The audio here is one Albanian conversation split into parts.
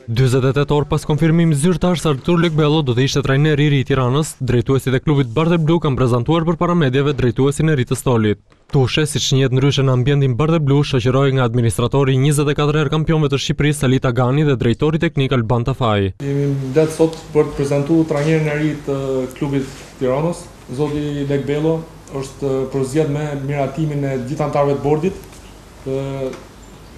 48 orë pas konfirmimit zyrtar se Artur Lekbello do të ishte trajneri i ri i Tiranës, drejtuesit e klubit Bardher Blu kanë prezantuar përpara mediave drejtuesin e ri të Stolit. Tushe, siç njihet ndryshe në ambientin Bardher Blu, shoqëroi nga administratori 24 herë kampionëve të Shqipërisë Salit Agani dhe drejtori teknik Alban Tafaj. Jemi mbledh sot për të prezantuar trajnerin e ri të klubit Tiranës, zoti Lekbello, është përzgjedhur me miratimin e gjithë anëtarëve të bordit,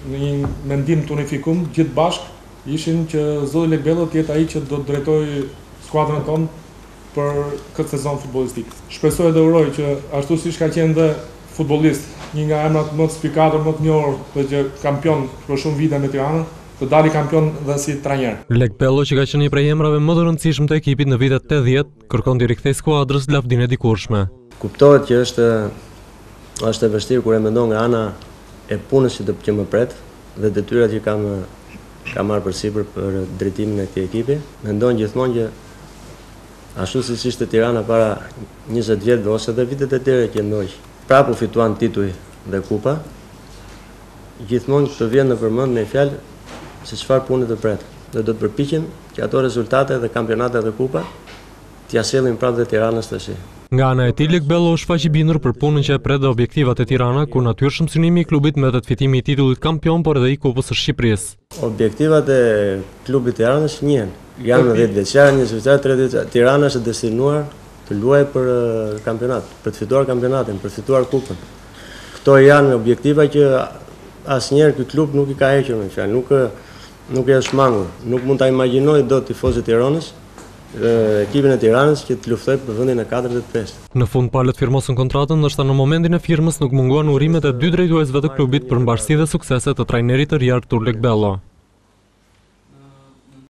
në një mendim të unifikum gjithë bashkë ishin që zoti Lekbello të jetë ai që do të drejtojë skuadrën tonë për këtë sezon futbollistik. Shpresoj dhe uroj që ashtu siç ka qenë dhe futbollist, një nga emrat më të spikatur, më të njohur dhe që kampion për shumë vite me Tiranën, të dali kampion dhe si trajner. Lekbello, që ka qenë një prej emrave më të rëndësishëm të ekipit në vitet 80, kërkon të rikthejë skuadrës lavdinë e dikurshme. Kuptohet që është e vështirë kur e mendon nga ana e punës që më pret dhe detyrat që ka marrë përsipër për drejtimin e këtij ekipi. Mendon gjithmonë që ashtu siç ishte Tirana para 20 vjetëve ose edhe vitet e tjera që ndoj, prapë u fituan tituj dhe kupa, gjithmonë të vjen në përmend me fjalë se çfarë pune të pret. Dhe do të përpiqem që ato rezultate dhe kampionate dhe kupa t'ia sjellim prapë dhe Tiranës tash. Nga ana e tij, Lekbello është faq i bindur për punën që e pret dhe objektivat e Tirana, ku natyrshëm synimi i klubit mbetet fitimi i titullit kampion, por edhe i Kupës së Shqipërisë. Objektivat e klubit Tiranës njihen. Janë 10 vjeçare, 20 vjeçare, 30 vjeçare. Tirana është destinuar të luajë për kampionat, për të fituar kampionatin, për të fituar kupën. Këto janë objektiva që asnjëherë ky klub nuk i ka hequr me fjalë, nuk e shmangur, nuk mund ta imagjinoj dot tifozët e Tiranës ekipin e Tiranës që të luftoj për vendin e 4 dhe 5. Në fund palët firmosën kontratën, ndërsa në momentin e firmës nuk munguan urimet e dy drejtuesve të klubit për mbarësi dhe suksese të trajnerit të ri Artur Lekbello.